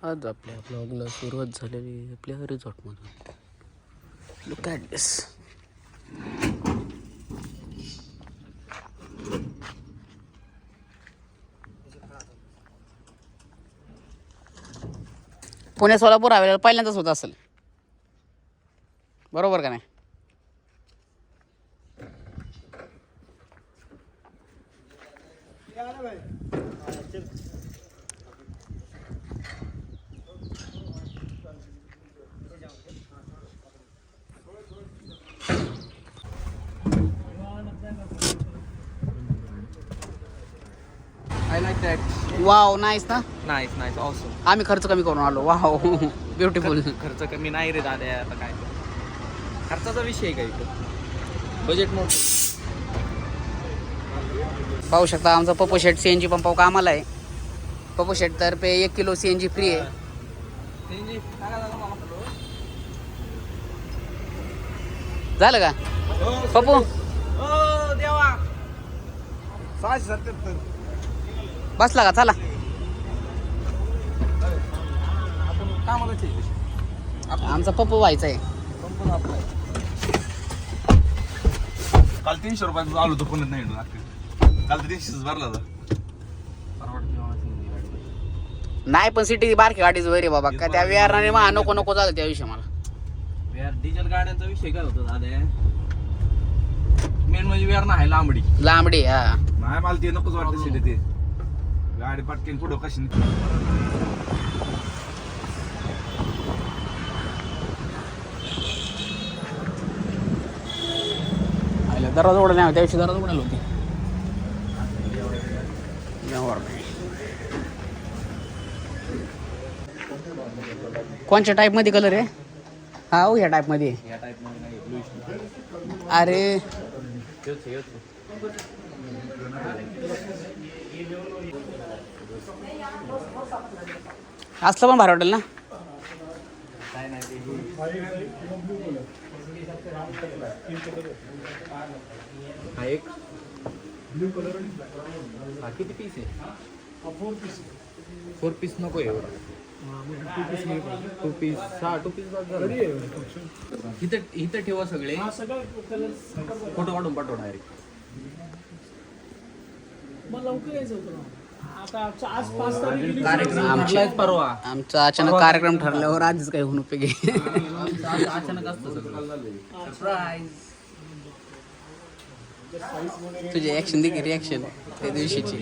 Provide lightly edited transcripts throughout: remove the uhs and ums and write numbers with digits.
आज आपल्या ब्लॉगला सुरुवात झालेली आपल्या रिसॉर्टमधून. लुक ॲट दिस. पुणे सोलापूर हवेला पहिल्यांदाच होत असेल, बरोबर का नाही? I like that. Wow, nice ना. Nice, nice, awesome. आम्ही खर्च कमी करून आलो. Wow, beautiful. खर्च कमी नाही रे दादा, आता काय खर्चाचा विषय आहे का इथं? बजेट मोठं. पाहू शकता आमचा पप्पू शेट CNG पंपावर कामाला आहे. पप्पू शेट तर्फे 1 किलो CNG फ्री आहे. झालं का पप्पू? देवा. बसला का? चला. आमचा पप्पू व्हायचा आहे. काल 300 रुपयाचं आलो तो पुण्यात नाही काल 300 भरला होता. नाही पण सिटी बारकी गाडीच वैरे बाबा, का त्या विहाराने मा नको नको झालं त्या विषयी मला. डिझेल गाड्यांचा विषय काय होता दादा? मेन म्हणजे वेअर नाही लांबडी लांबडी. हा, नाही मला ते नकोच वाटतं सिटी. ते गाडी पटकेन पुढं कशी दरवाजा उघडा नाही, त्या दिवशी दरवाजा उघडायला होती. कोणत्या टाईप मध्ये कलर आहे? हा हो, ह्या टाईप मध्ये. या टाइप मध्ये नाही, ब्लूइश अरे असलं पण भारी वाटेल ना. काय नाही ते हा एक ब्लू कलर. हा किती पीस आहे? 4 पीस नको एवढा. 2 पीस. हा 2 पीस इथं ठेवा सगळे. फोटो काढून पाठवा डायरेक्ट. परवा आमचा अचानक कार्यक्रम ठरल्यावर आधीच काही होऊन उपयोगी. अचानक असतं सगळं. सरप्राईज. तुझी ऍक्शन दे की, रिॲक्शन त्या दिवशीची.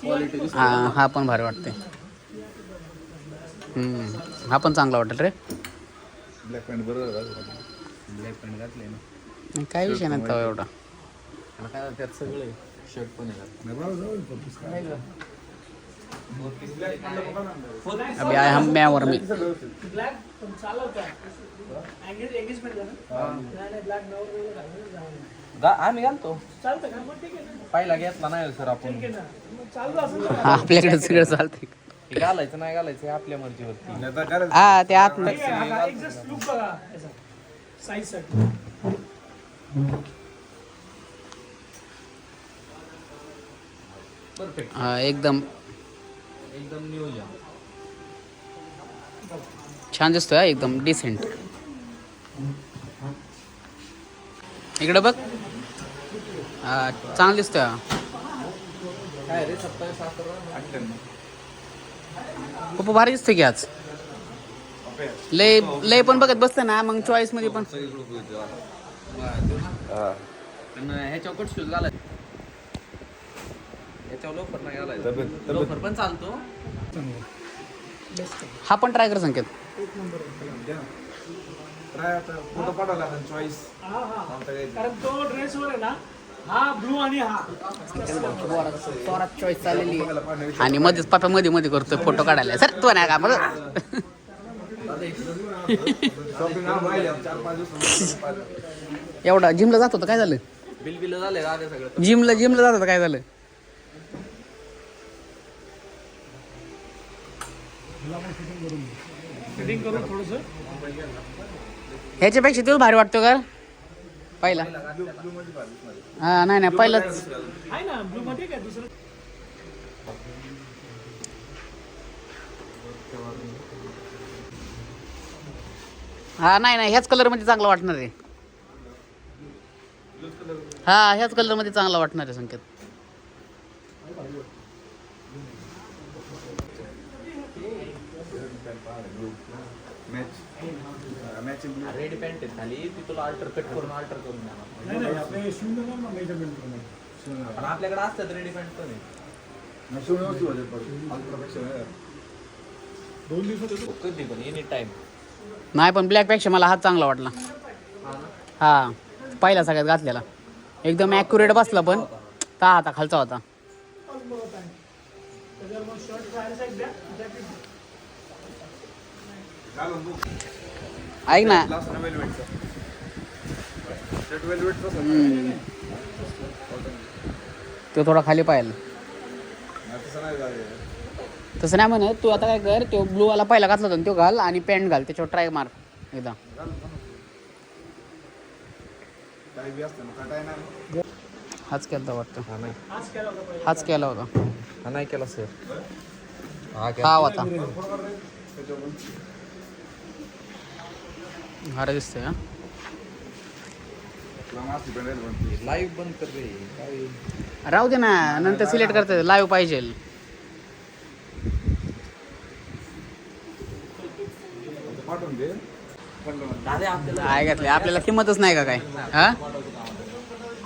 क्वालिटी. हा पण भारी वाटते. हा पण चांगला वाटेल रे. ब्लॅक पॅन्ट बरोबर. ब्लॅक पॅन्ट घातले ना, काय विषय नाही तेव्हा एवढा. काय त्यात सगळे शर्ट पण आहे. अभी आय हम मैं और मी. आम्ही घालतो. पहिला घेतला नाही सर आपण. आपल्याकडे सगळं चालतंय. घालायचं नाही घालायचं आपल्या मर्जीवरती. हा ते आत परफेक्ट. एकदम नियोजन छान दिसतोय. एकदम डिसेंट. इकडे बघ. चांगलं दिसतोय. काय रे? 27 98. खूप भारी दिसतोय की आज. लय पण बघत बसतं ना मग चॉईस मध्ये पण. पण ह्याच्यावर कट शूज घालायचं. ह्याच्यावर लोफर नाही घालायचं. लोफर पण चालतो. हा पण ट्राय कर संकेत. फोटो पाठवला चॉईस. कारण तो ड्रेस वर आहे ना, हा ब्लू आणि हा चॉईस चाललेली आणि मध्येच पाप्या मध्ये करतोय फोटो काढायला. सर तू नाही का मला. एवढा जिमला जात होता, काय झालं? बिल झाले राहते सगळं. जिमला जात होता, काय झालं? फिटिंग करून थोडंसं. ह्याच्यापेक्षा तो भारी वाटतो का पहिला? हा नाही पहिलाच. आहे ना ब्लू मध्ये काय दुसरं. हा नाही ह्याच कलर मध्ये चांगला वाटणार आहे. हा ह्याच कलर मध्ये चांगला वाटणार आहे संकेत. रेड पॅन्ट आहे खाली, ती तुला अल्टर कट करून अल्टर करून द्या. नाही आपले शून्य ना मेजरमेंट प्रमाणे. पण आपल्याकडे असतात रेडी पॅन्ट पण आहे. 2 दिवसात येतो. कधी पण एनी टाइम. नाही पण ब्लॅक पेक्षा मला हाच चांगला वाटला. हा पहिला सगळ्यात घातलेला एकदम ॲक्युरेट बसला, पण आता खालचा होता. त्याच्यावर मग शर्ट बाहेरचा एक द्या, जॅकेट द्या. ऐक ना तो थोडा खाली पाहिजे. तसं नाही म्हणत तू. आता काय कर, तो ब्लू वाला पहिला घातला होता तो घाल आणि पॅन्ट घाल, त्याच्यावर ट्राय मार एकदा. हाच केला वाटतं. आज केला होता पहिला. हाच केला होता. हा नाही केला सर. हा होता. भारी दिसतंय. हा लाईव्ह बंद कर रे. राहू दे ना, नंतर सिलेक्ट करता लाईव्ह पाहिजे. काय घातले आपल्याला किंमतच नाही का काय. हा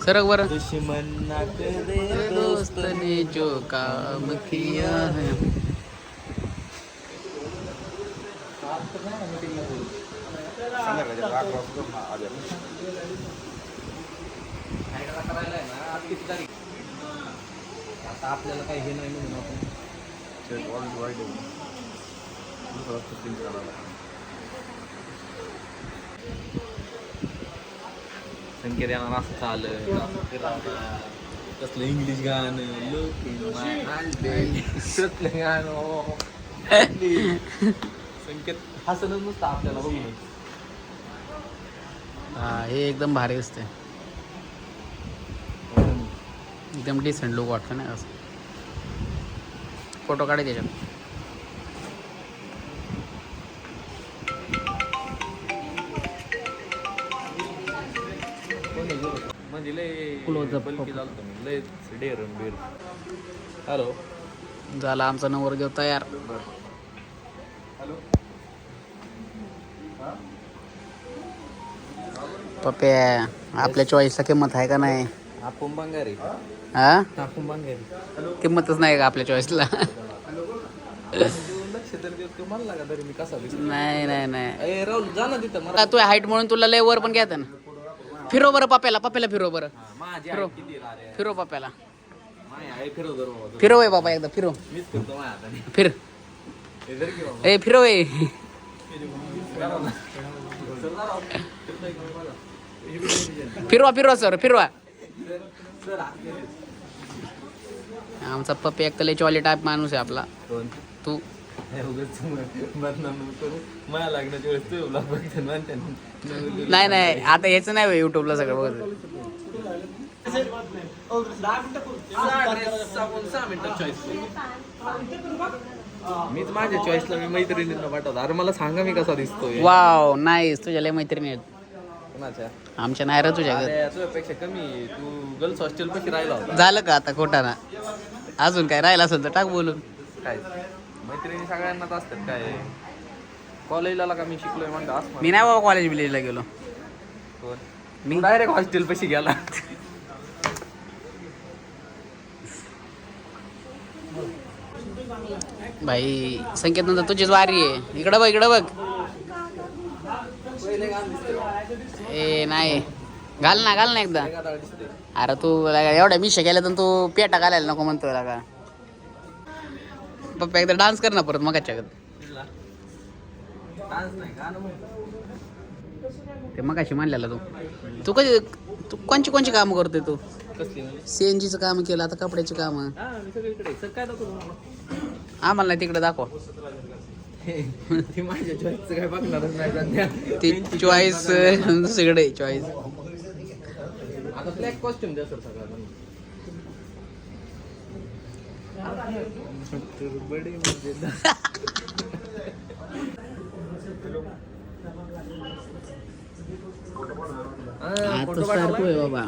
सरक बरं. दुश्मन ना करे दोस्त ने जो काम किया है. आता आपल्याला काही हे नाही म्हणून आपण संकेत येणार असं चाललं. कसलं इंग्लिश गाणं गाणं संकेत हसणच नुसतं आपल्याला बघून. हा हे एकदम भारी दिसते. एकदम डिसेंट लुक वाटतं ना असं. फोटो काढायचे त्याच्यात. म्हणजे लय Close up. बल्की झालं मी लय डेर बेर. हॅलो झाला आमचा नवरदेव तयार. पप्या आपल्या चॉईसला किंमत आहे का नाही. आपण बंगारी. हा आपण बंगारी. किंमतच नाही का आपल्या चॉईसला. लक्ष तरी देतो मला लागा तरी मी कसा दिसतो. नाही नाही नाही ए राहुल जा ना तिथं मला. तू हाईट म्हणून तुला लय वर पण घ्यायचं ना. फिरो बरं पप्याला फिरो बरं. माझी फिरो. आई किती आहे रे. फिरो पप्याला. माझी आई फिरव जर बाबा. फिरो आहे बाबा एकदा फिरो. मीच फिरतो माझ्या हाताने. फिर हे जर की बाबा. ए फिरो आहे. फिरवा सर फिरवा. आमचा पप्पी एक लय चॉली टाईप माणूस आहे आपला. कोण? तू हे उगाच बदनाम करू. मला लागण्याच्या वेळेस तू ब्लॉग बघते म्हणते. नाही आता याचं नाही युट्यूबला सगळं बघत. 10 मिनिटं करू. 6 मिनिटं चॉईस. मीच माझ्या चॉईसला मी मैत्रिणींना पाठवतो. अरे मला सांगा मी कसा दिसतोय. Wow nice. तुझ्या लय मैत्रिणी आहेत. कोणाच्या? आमच्या नाही रे तुझ्या. अरे तुझ्यापेक्षा कमी. तू गर्ल्स हॉस्टेल पाशी राहिला होता. झालं का आता खोटा ना. अजून काय राहिला असेल तर टाक बोलून. काय मैत्रिणी सगळ्यांनाच असतात. काय कॉलेजला का मी शिकलोय म्हणतो असं. मी नाही बाबा कॉलेज बिलेजला गेलो. कोण? मी डायरेक्ट हॉस्टेल पाशी गेला. भाई संकेत नंतर तुझीच वारी आहे. इकडं बघ. ए नाही घाल ना एकदा. अरे तू एवढ्या मिशा केल्या तर तू पेटा घालायला नको म्हणतोय का. पप्पा एकदा डान्स कर ना परत मग ते मग कशी म्हणलेला तू तू कोणची कामं करतोय तू. सीएनजीचं काम केलं आता कपड्याची कामं. आम्हाला नाही तिकडे दाखवा. ती माझ्या चॉईसचं काय बघणारच नाही सध्या. ती चॉईस दुसरीकडे चॉईस. आता ब्लॅक कॉस्ट्युम द्या सर सगळ्यांना. बडी तो स्टार तू आहे बाबा.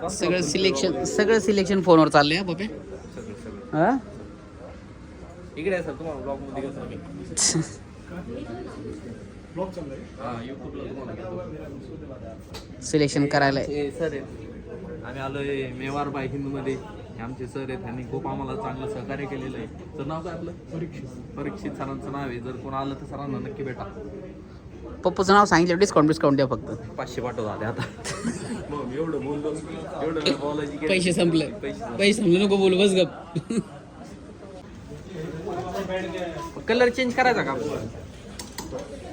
सगळं सिलेक्शन फोनवर चाललंय बाबा. हा इकडे आहे सर तुम्हाला ब्लॉग मध्ये घेतो मी. हा युट्यूबला तुम्हाला सिलेक्शन करायला सर आहेत. आम्ही आलोय मेवार बाय हिंदूमध्ये. हे आमचे सर आहेत. त्यांनी खूप आम्हाला चांगलं सहकार्य केलेलं आहे. तर नाव काय आपलं? परीक्षित सरांचं नाव आहे. जर कोण आलं तर सरांना नक्की भेटा. पप्पूचं नाव सांगितलं डिस्काउंट द्या फक्त. 500 पाठव झाले आता. मग एवढं बोललो एवढं बोलायची पैसे संपले नको बोलू बस गप. कलर चेंज करायचा का?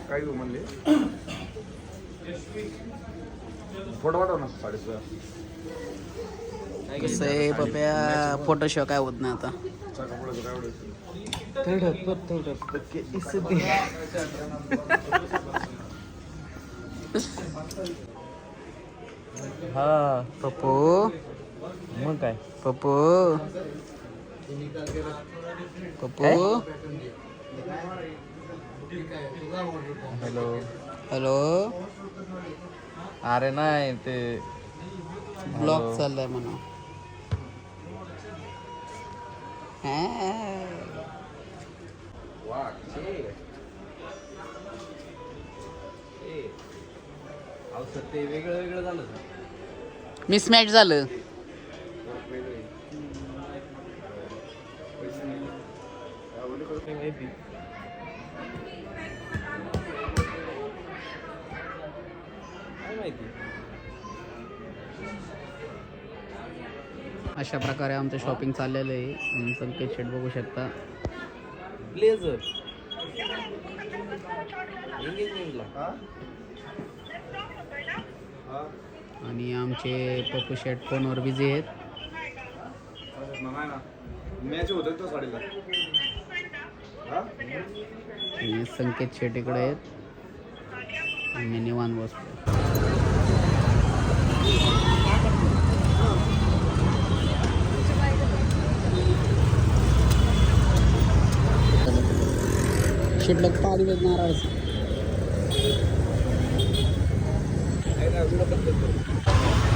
काय घेऊ म्हणले फोटो पाठव ना 16.5. कसं आहे पप्या फोटोशिवाय काय होत नाही आता. हा पप्पू मग काय पप्पू पप्पू हॅलो हॅलो. अरे नाही ते ब्लॉग चाललाय म्हणा. सर ते वेगळं वेगळं झालं. मिसमॅच झालं. अशा प्रकारे आमचं शॉपिंग चाललेलं आहे. संकेत शेट बघू शकता. ब्लेझर एंगेजमेंटला. आणि आमचे पप्पू शेट फोनवर बिझी आहेत. मॅच होत तो साडीला. आणि संकेत शेट इकडे आहेत. आणि निवांत बसतो. शेटला पाणी नारळ.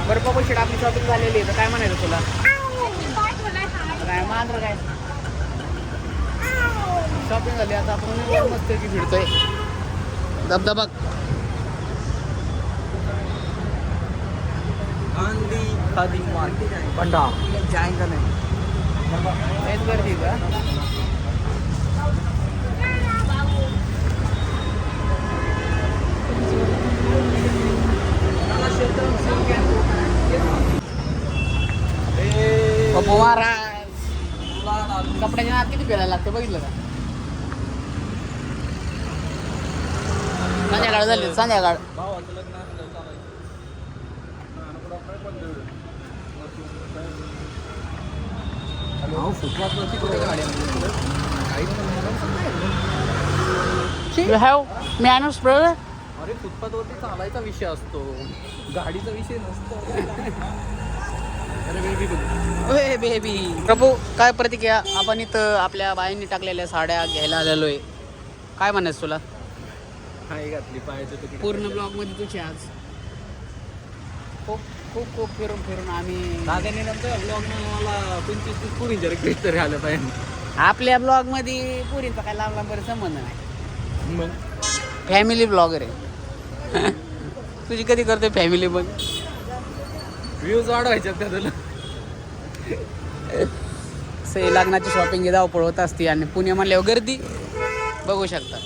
बरं पप्पू शेट आपली शॉपिंग झालेली आहे तर काय म्हणायचं तुला? काय मांजर काय शॉपिंग झाली. आता आपण मस्त की फिरतोय धबधबा. खादी मार्केट बंडा जायचं नाही हेच गर्दी का? पप्पू महाराज कपड्याच्या नात किती फिरायला लागते बघितलं का? संध्याकाळ झाली संध्याकाळ. भावाचं लग्न असलं You have manners, brother? अरे फुटपाथवरती चालायचा विषय असतो, गाडीचा विषय नसतो. ओए बेबी. प्रभू काय प्रतिक्रिया? आपण इथं आपल्या बाईंनी टाकलेल्या साड्या घ्यायला आलेलो आहे. काय म्हणायचं तुला? काय घातली पाहायचं पूर्ण ब्लॉग मध्ये तुझी आज खूप खूप खूप फिरून फिरून आम्ही दादाने नंतर ब्लॉग मला 25-30 पुरींच्या रिक्वेस्ट तरी आलं पाहिजे. आपल्या ब्लॉग मध्ये पुरींचा काय लांब लांब संबंध नाही. मग फॅमिली ब्लॉगर आहे. तुझी कधी करते फॅमिली बघ. व्ह्यूज वाढवायच्यात का तुला? से लग्नाची शॉपिंग धावपळ होत असते आणि पुणे म्हणल्यावर गर्दी बघू शकता.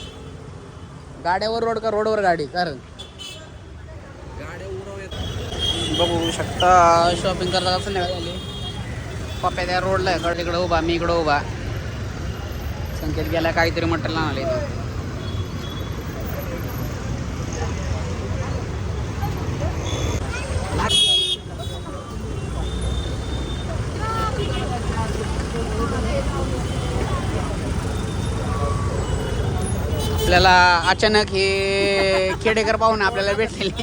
गाड्यावर रोड का रोडवर गाडी कारण गाड्या उरवत बघू शकता. शॉपिंग करता कसं नाही झाली. पप्प्या त्या रोडला आहे तिकडं उभा मी इकडं उभा. संकेत गेला काहीतरी मटेरियल आणाले. आपल्याला अचानक हे खेडेकर पाहून आपल्याला भेटलेले.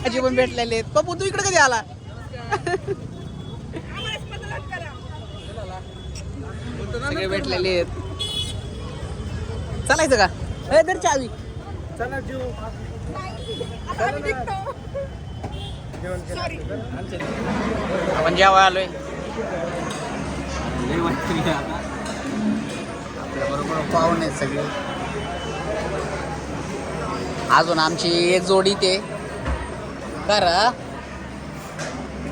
आजी पण भेटलेले. पप्पू तू इकडे कधी आला? सगळे भेटलेले आहेत. चालायचं का ए तर चावी आपण जेव्हा आलोय आपल्या बरोबर पाहुणे आहेत सगळे. अजून आमची एक जोडी ते कर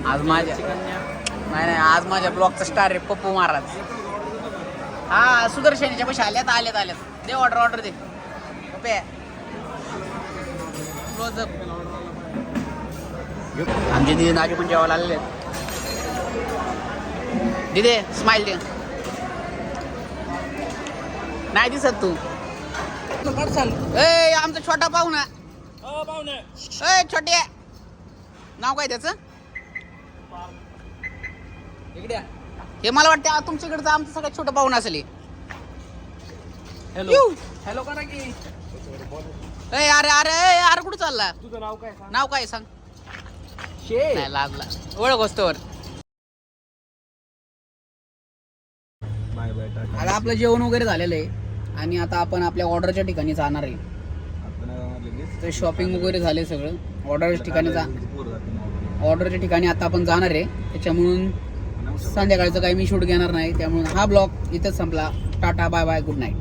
आज माझ्या नाही आज माझ्या ब्लॉगचा स्टार आहे पप्पू महाराज. हा सुदर्शनीच्या पैसे आल्यात दे ऑर्डर दे पप्पे क्लोजअप. आमचे दिदी नाजू पण जेवायला आलेले आहेत. दिदे स्माइल दे. नाही दिसत तू ए आमचा छोटा पाहुणा ए छोटे नाव काय त्याचं हे मला वाटतं तुमच्याकडचं आमचं सगळ्यात छोटं पाहुणा असेल. हॅलो हॅलो करा की. ए अरे कुठं चालला. तुझं नाव काय नाव काय सांग. शे नाही लागला ओळख वस्तूवर. Bye bye tata. आता आपलं जेवण वगैरे झालेलं आहे आणि आता आपण आपल्या ऑर्डरच्या ठिकाणी जाणार आहे. आता नाही जाणार लगेच. तर शॉपिंग वगैरे झाले सगळं. ऑर्डरच्या ठिकाणी पोरं जाते ना. ऑर्डरच्या ठिकाणी आता आपण जाणार आहे. त्याच्यामुळं संध्याकाळचं काही मी शूट घेणार नाही. त्यामुळे हा ब्लॉग इथंच संपला. Tata bye bye good night.